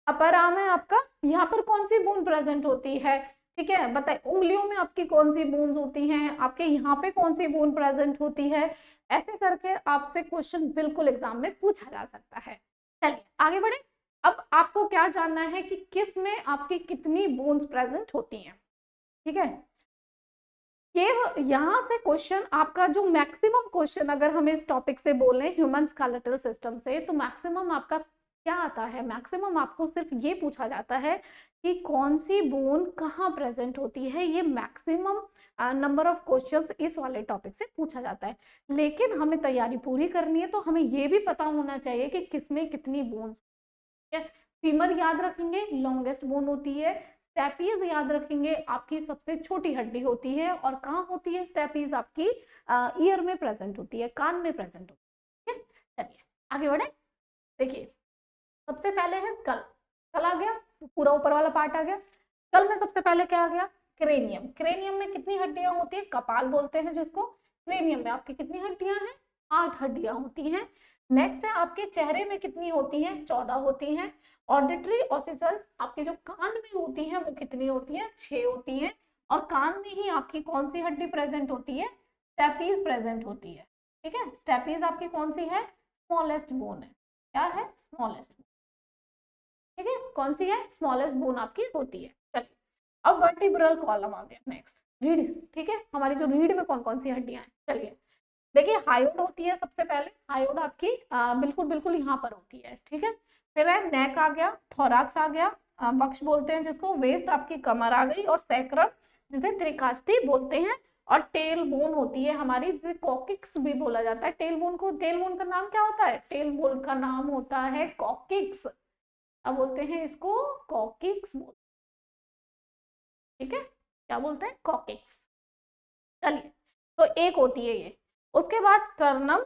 Speaker 1: अपर आर्म है आपका, यहाँ पर कौन सी बोन प्रेजेंट होती है, ठीक है, बताइए उंगलियों में आपकी कौन सी बोन्स होती हैं, आपके यहाँ पे कौन सी बोन प्रेजेंट होती है। ऐसे करके आपसे क्वेश्चन बिल्कुल एग्जाम में पूछा जा सकता है। चलिए आगे बढ़े। अब आपको क्या जानना है कि किस में आपकी कितनी बोन्स प्रेजेंट होती हैं, ठीक है। ये यहाँ से क्वेश्चन आपका जो मैक्सिमम क्वेश्चन, अगर हम इस टॉपिक से बोलें ह्यूमन स्केलेटल सिस्टम से, तो मैक्सिमम आपका क्या आता है, मैक्सिमम आपको सिर्फ ये पूछा जाता है कि कौन सी बोन कहाँ प्रेजेंट होती है। ये मैक्सिमम नंबर ऑफ क्वेश्चंस इस वाले टॉपिक से पूछा जाता है। लेकिन हमें तैयारी पूरी करनी है तो हमें ये भी पता होना चाहिए कि किसमें कितनी बोन है। फीमर याद रखेंगे, लॉन्गेस्ट बोन होती है। स्टेपीज याद रखेंगे, आपकी सबसे छोटी हड्डी होती है। और कहाँ होती है स्टेपीज, आपकी ईयर में प्रेजेंट होती है, कान में प्रेजेंट होती है। चलिए आगे बढ़े। देखिए सबसे पहले है स्कल, स्कल आ गया, पूरा ऊपर वाला पार्ट आ गया। स्कल में सबसे पहले क्या आ गया, क्रेनियम। क्रेनियम में कितनी हड्डियां होती है, कपाल बोलते हैं जिसको। क्रेनियम में आपकी कितनी हड्डियां हैं, 8 हड्डियां होती हैं। नेक्स्ट है आपके चेहरे में कितनी होती हैं, 14 होती हैं। ऑडिटरी ऑसिकल्स आपके जो कान में होती हैं वो कितनी होती हैं, 6 होती हैं। और कान में ही आपकी कौन सी हड्डी प्रेजेंट होती है, स्टेपीज प्रेजेंट होती है, ठीक है। स्टेपीज आपकी कौन सी है, स्मॉलेस्ट बोन है। क्या है, स्मॉलेस्ट, ठीक है, कौन सी है, स्मॉलेस्ट बोन आपकी होती है। चलिए अब वर्टिब्रल कॉलम आ गया, नेक्स्ट रीढ़, ठीक है, हमारी जो रीढ़ में कौन कौन सी हड्डियां हैं। चलिए देखिए हायोड होती है सबसे पहले, हायोड आपकी बिल्कुल बिल्कुल यहाँ पर होती है, ठीक है। फिर है नेक आ गया, थोराक्स आ गया, वक्ष बोलते हैं जिसको, वेस्ट आपकी कमर आ गई, और सैक्रम जिसे त्रिकास्ती बोलते हैं। और टेल बोन होती है हमारी, जिसे कॉकिक्स भी बोला जाता है। टेल बोन को, टेल बोन का नाम क्या होता है, टेल बोन का नाम होता है कॉकिक्स। अब बोलते हैं इसको कॉकिक्स बोलते, ठीक है, क्या बोलते हैं, कॉकिक्स। चलिए तो एक होती है ये। उसके बाद स्टर्नम,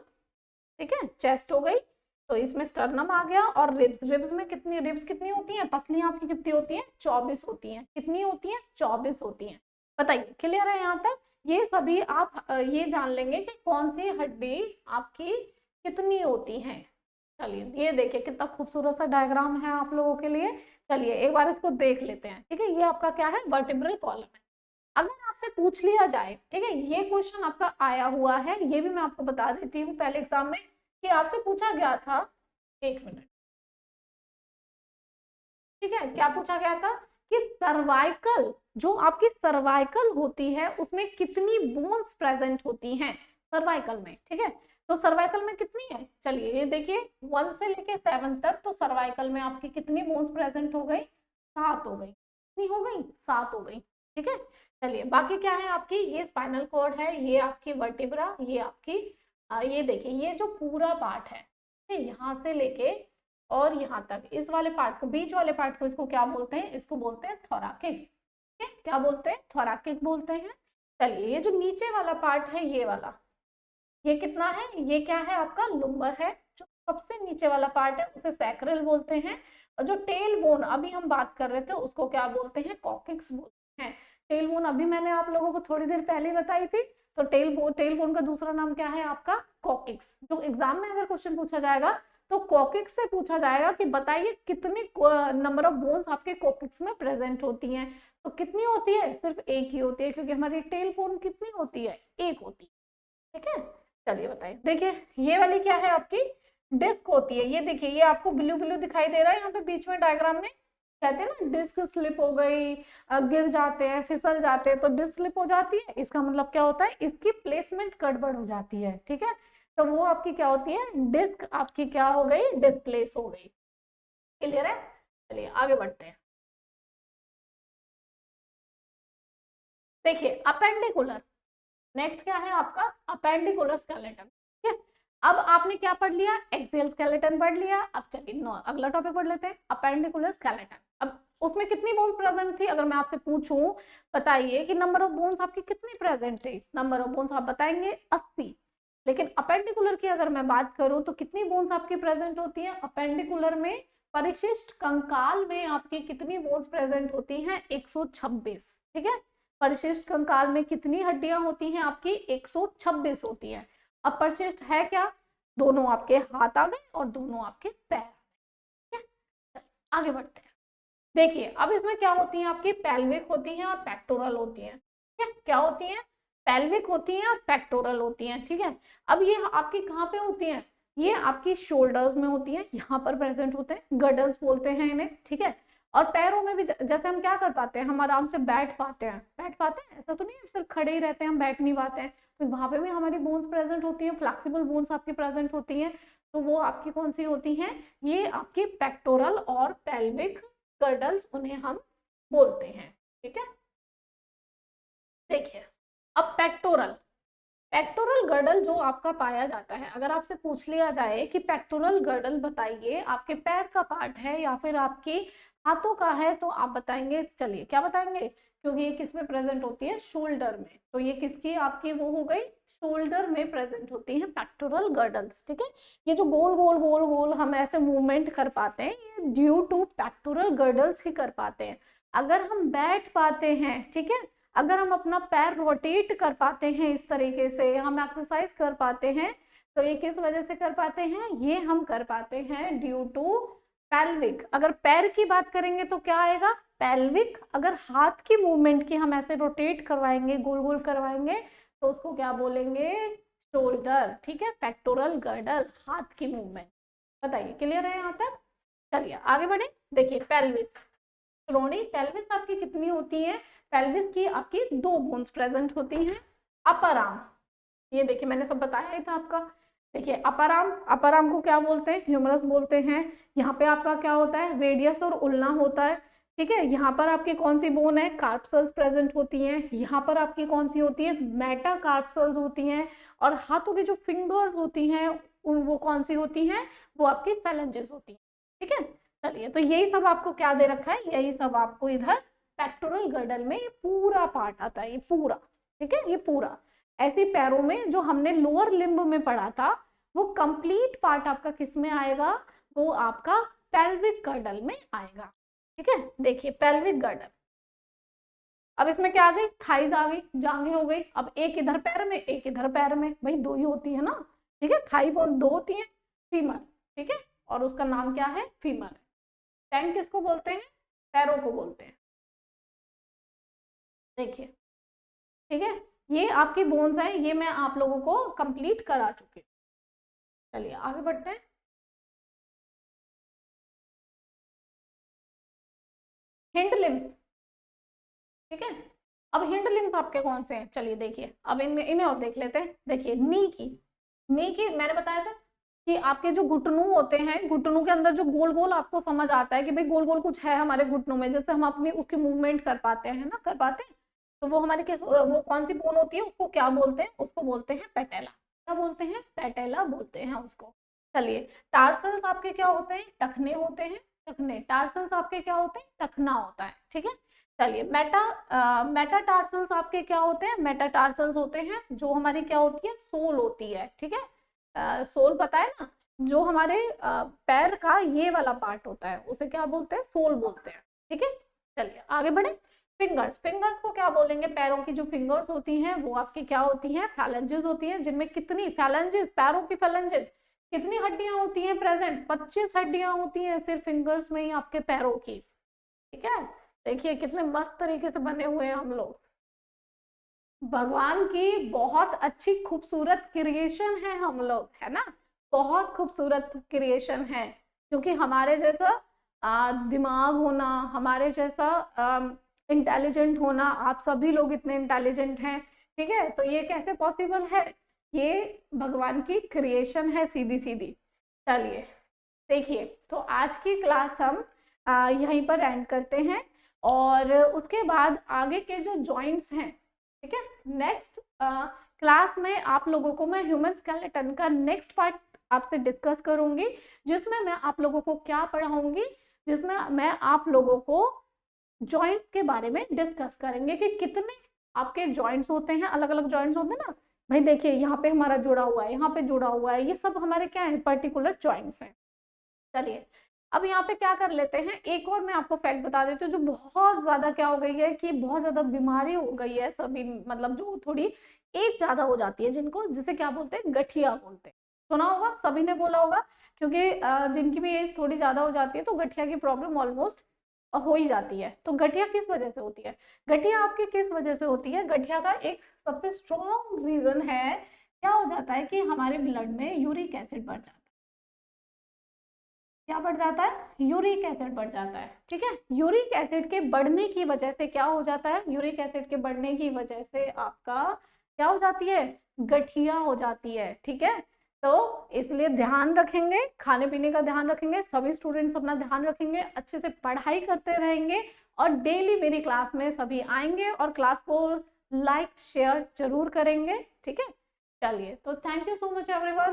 Speaker 1: ठीक है, चेस्ट हो गई, तो इसमें स्टर्नम आ गया। और रिब्स, रिब्स में कितनी, रिब्स कितनी होती हैं, पसलियां आपकी कितनी होती हैं, 24 होती हैं। कितनी होती हैं, 24 होती हैं। बताइए क्लियर है यहाँ तक। ये सभी आप ये जान लेंगे कि कौन सी हड्डी आपकी कितनी होती है। चलिए ये देखिए कितना खूबसूरत सा डायग्राम है आप लोगों के लिए। चलिए एक बार इसको देख लेते हैं, ठीक है। ये आपका क्या है, वर्टिब्रल कॉलम है। अगर आपसे पूछ लिया जाए, ठीक है, ये क्वेश्चन आपका आया हुआ है, ये भी मैं आपको बता देती हूँ पहले एग्जाम में कि आपसे पूछा गया था, एक मिनट, ठीक है, क्या पूछा गया था कि सर्वाइकल, जो आपकी सर्वाइकल होती है उसमें कितनी बोन्स प्रेजेंट होती हैं सर्वाइकल में, ठीक है। तो सर्वाइकल में कितनी है, चलिए ये देखिए 1 से लेके 7 तक, तो सर्वाइकल में आपकी कितनी बोन्स प्रेजेंट हो गई, 7 हो गई। कितनी हो गई, 7 हो गई, ठीक है। चलिए बाकी क्या है आपकी, ये स्पाइनल कॉर्ड है, ये आपकी वर्टिब्रा, ये आपकी ये देखिए ये जो पूरा पार्ट है, यहाँ से लेके और यहाँ तक, इस वाले पार्ट को, बीच वाले पार्ट को, इसको क्या बोलते हैं, इसको बोलते हैं थोराकिक, ठीक है, क्या बोलते हैं, थोराकिक बोलते हैं। चलिए ये जो नीचे वाला पार्ट है, ये वाला, ये कितना है, ये क्या है आपका, लुम्बर है। जो सबसे नीचे वाला पार्ट है उसे सैक्रल बोलते हैं। और जो टेल बोन अभी हम बात कर रहे थे उसको क्या बोलते हैं, कॉकिक्स बोलते हैं। टेल बोन अभी मैंने आप लोगों को थोड़ी देर पहले बताई थी। तो टेल बोन का दूसरा नाम क्या है आपका, कॉकिक्स। जो एग्जाम में अगर क्वेश्चन पूछा जाएगा तो कॉकिक्स से पूछा जाएगा कि बताइए कितनी नंबर ऑफ बोन्स आपके कॉकिक्स में प्रेजेंट होती हैं। तो कितनी होती है, सिर्फ एक ही होती है, क्योंकि हमारी टेल बोन कितनी होती है, एक होती है। ठीक है। चलिए बताइए, देखिए ये वाली क्या है आपकी डिस्क होती है। ये देखिए, ये आपको ब्लू ब्लू दिखाई दे रहा है यहाँ पे बीच में डायग्राम में, कहते हैं ना डिस्क स्लिप हो गई, गिर जाते हैं, फिसल जाते हैं तो डिस्क स्लिप हो जाती है। इसका मतलब क्या होता है, इसकी प्लेसमेंट गड़बड़ हो जाती है। ठीक है, तो वो आपकी क्या होती है, डिस्क आपकी क्या हो गई, डिस्प्लेस हो गई। क्लियर है। चलिए आगे बढ़ते हैं। देखिए अपेंडिकुलर, नेक्स्ट क्या है आपका, अपेंडिकुलर स्केलेटन। ठीक है, अब आपने क्या पढ़ लिया, एक्सियल स्केलेटन पढ़ लिया। अब चलिए अगला टॉपिक पढ़ लेते हैं, अपेंडिकुलर स्केलेटन। अब उसमें कितनी बोन्स प्रेजेंट थी, अगर मैं आपसे पूछूं बताइए कि नंबर ऑफ बोन्स आपकी कितनी प्रेजेंट थी, नंबर ऑफ बोन्स आप बताएंगे 80। लेकिन अपेंडिकुलर की अगर मैं बात करूं तो कितनी बोन्स आपकी प्रेजेंट होती है अपेंडिकुलर में, परिशिष्ट कंकाल में आपकी कितनी बोन्स प्रेजेंट होती हैं, 126। ठीक है, परिशिष्ट कंकाल में कितनी हड्डियां होती हैं आपकी, 126 होती हैं। अब परिशिष्ट है क्या, दोनों आपके हाथ आ गए और दोनों आपके पैर। ठीक है, आगे बढ़ते हैं। देखिए अब इसमें क्या होती है, आपकी पेल्विक होती है और पेक्टोरल होती है। ठीक है, क्या होती है, पेल्विक होती है और पेक्टोरल होती है। ठीक है, अब ये आपकी कहाँ पे होती है, ये आपकी शोल्डर्स में होती है, यहाँ पर प्रेजेंट होते हैं, गडल्स बोलते हैं इन्हें। ठीक है, और पैरों में भी जैसे हम क्या कर पाते हैं, हम आराम से बैठ पाते हैं, बैठ पाते हैं, ऐसा तो नहीं है सिर्फ खड़े ही रहते हैं हम बैठ नहीं पाते हैं, तो वहां पे भी हमारी बोन्स प्रेजेंट होती है, फ्लेक्सिबल बोन्स आपकी प्रेजेंट होती हैं। तो वो आपकी कौन सी होती हैं, ये आपकी पेक्टोरल और पेल्विक गर्डल्स उन्हें हम बोलते हैं। ठीक है, देखिए अब पेक्टोरल, पेक्टोरल गर्डल जो आपका पाया जाता है, अगर आपसे पूछ लिया जाए कि पेक्टोरल गर्डल बताइए आपके पैर का पार्ट है या फिर आपके हाथों का है, तो आप बताएंगे, चलिए क्या बताएंगे, क्योंकि ये किस में प्रेजेंट होती है, शोल्डर में, तो ये किसकी आपकी वो हो गई, शोल्डर में प्रेजेंट होती है पेक्टोरल गर्डल्स। ठीक है, ये जो गोल गोल गोल गोल हम ऐसे मूवमेंट कर पाते हैं, ये ड्यू टू पेक्टोरल गर्डल्स ही कर पाते हैं। अगर हम बैठ पाते हैं, ठीक है, अगर हम अपना पैर रोटेट कर पाते हैं इस तरीके से, हम एक्सरसाइज कर पाते हैं, तो ये किस वजह से कर पाते हैं, ये हम कर पाते हैं ड्यू टू पेल्विक। अगर पैर की बात करेंगे तो क्या आएगा, पेल्विक। अगर हाथ की मूवमेंट की हम ऐसे रोटेट करवाएंगे, गोल गोल करवाएंगे, तो उसको क्या बोलेंगे, शोल्डर। ठीक है, पेक्टोरल गर्डल, हाथ की मूवमेंट। बताइए क्लियर है यहाँ तक। चलिए आगे बढ़े। देखिए पेल्विस, श्रोणी पेल्विस आपकी कितनी होती है, पेल्विस की आपकी 2 बोन्स प्रेजेंट होती हैं। अपर आर्म, ये देखिए मैंने सब बताया ही था आपका। देखिए अपर आर्म, अपर आर्म को क्या बोलते हैं, ह्यूमरस बोलते हैं। यहाँ पे आपका क्या होता है, रेडियस और उल्ना होता है। ठीक है, यहाँ पर आपकी कौन सी बोन है, कार्पसल्स प्रेजेंट होती हैं। यहाँ पर आपकी कौन सी होती है, मेटा कार्पसल्स होती हैं। और हाथों की जो फिंगर्स होती हैं वो कौन सी होती हैं, वो आपकी फैलेंजेस होती हैं। ठीक है, चलिए तो यही सब आपको क्या दे रखा है, यही सब आपको इधर पेक्टोरल गर्डल में पूरा पार्ट आता है, ये पूरा। ठीक है, ये पूरा ऐसे पैरों में जो हमने लोअर लिम्ब में पढ़ा था, वो कंप्लीट पार्ट आपका किस में आएगा, वो आपका पेल्विक गर्डल में आएगा। ठीक है, देखिए पेल्विक गर्डल। अब इसमें क्या आ गई, थाइज आ गई, जांघें हो गई। अब एक इधर पैर में एक इधर पैर में, भाई 2 ही होती है ना। ठीक है, थाई बोन 2 होती है, फीमर। ठीक है, और उसका नाम क्या है, फीमर। टैंक किसको बोलते हैं, पैरों को बोलते हैं। देखिए, ठीक है, ये आपकी बोन्स हैं, ये मैं आप लोगों को कंप्लीट करा चुकी हूँ। चलिए आगे बढ़ते हैं। हिंड लिम्स, ठीक है, अब हिंड लिम्स आपके कौन से हैं, चलिए देखिए, अब इन्हें और देख लेते हैं। देखिए नी की मैंने बताया था कि आपके जो घुटनों होते हैं, घुटनों के अंदर जो गोल गोल आपको समझ आता है कि भाई गोल गोल कुछ है हमारे घुटनों में, जैसे हम अपनी उसकी मूवमेंट कर पाते हैं ना, कर पाते हैं, तो वो हमारे किस, वो कौन सी बोन होती है, उसको क्या बोलते हैं, उसको बोलते हैं पैटेला। क्या बोलते हैं, पैटेला बोलते हैं उसको। चलिए, टार्सल्स आपके क्या होते हैं, टखने होते हैं, टखने। टार्सल्स आपके क्या होते हैं, टखना होता है। ठीक है, चलिए मेटाटार्सल्स आपके क्या होते हैं, मेटाटार्सल्स होते हैं जो हमारी क्या होती है, सोल होती है। ठीक है, सोल पता है ना, जो हमारे पैर का ये वाला पार्ट होता है, उसे क्या बोलते हैं, सोल बोलते हैं। ठीक है, चलिए आगे बढ़े। फिंगर्स, फिंगर्स को क्या बोलेंगे, पैरों की जो फिंगर्स होती हैं वो आपकी क्या होती हैं, फैलेंजेस होती हैं, जिनमें कितनी फैलेंजेस, पैरों की फैलेंजेस कितनी हड्डियां होती हैं प्रेजेंट, 25 हड्डियां होती हैं सिर्फ फिंगर्स में ही आपके पैरों की। ठीक है, देखिए कितने मस्त तरीके से बने हुए हैं हम लोग। भगवान की बहुत अच्छी खूबसूरत क्रिएशन है हम लोग, है ना, बहुत खूबसूरत क्रिएशन है, क्योंकि हमारे जैसा दिमाग होना, हमारे जैसा इंटेलिजेंट होना, आप सभी लोग इतने इंटेलिजेंट हैं, ठीक है, तो ये कैसे पॉसिबल है, ये भगवान की क्रिएशन है सीधी सीधी। चलिए देखिए, तो आज की क्लास हम यहीं पर एंड करते हैं, और उसके बाद आगे के जो जॉइंट्स हैं, ठीक है, नेक्स्ट क्लास में आप लोगों को मैं ह्यूमन स्केलेटन का नेक्स्ट पार्ट आपसे डिस्कस करूंगी, जिसमें मैं आप लोगों को क्या पढ़ाऊंगी, जिसमें मैं आप लोगों को जॉइंट्स के बारे में डिस्कस करेंगे कि कितने आपके जॉइंट्स होते हैं, अलग अलग जॉइंट्स होते हैं ना भाई, देखिए यहाँ पे हमारा जुड़ा हुआ है, यहाँ पे जुड़ा हुआ है, ये सब हमारे क्या है, पर्टिकुलर जॉइंट्स हैं। चलिए अब यहाँ पे क्या कर लेते हैं, एक और मैं आपको फैक्ट बता देती हूँ, जो बहुत ज्यादा क्या हो गई है कि बहुत ज्यादा बीमारी हो गई है सभी, मतलब जो थोड़ी एज ज्यादा हो जाती है जिनको, जिसे क्या बोलते हैं, गठिया बोलते हैं, सुना होगा, सभी ने बोला होगा, क्योंकि जिनकी भी एज थोड़ी ज्यादा हो जाती है तो गठिया की प्रॉब्लम ऑलमोस्ट हो ही जाती है। तो गठिया किस वजह से होती है, गठिया आपकी किस वजह से होती है, गठिया का एक सबसे स्ट्रॉन्ग रीजन है, क्या हो जाता है कि हमारे ब्लड में यूरिक एसिड बढ़ जाता है, क्या बढ़ जाता है, यूरिक एसिड बढ़ जाता है, ठीक है, यूरिक एसिड के बढ़ने की वजह से क्या हो जाता है, यूरिक एसिड के बढ़ने की वजह से आपका क्या हो जाती है, गठिया हो जाती है, ठीक है। तो इसलिए ध्यान रखेंगे, खाने पीने का ध्यान रखेंगे, सभी स्टूडेंट्स अपना ध्यान रखेंगे, अच्छे से पढ़ाई करते रहेंगे, और डेली मेरी क्लास में सभी आएंगे और क्लास को लाइक शेयर जरूर करेंगे, ठीक है। चलिए, तो thank you so much everyone.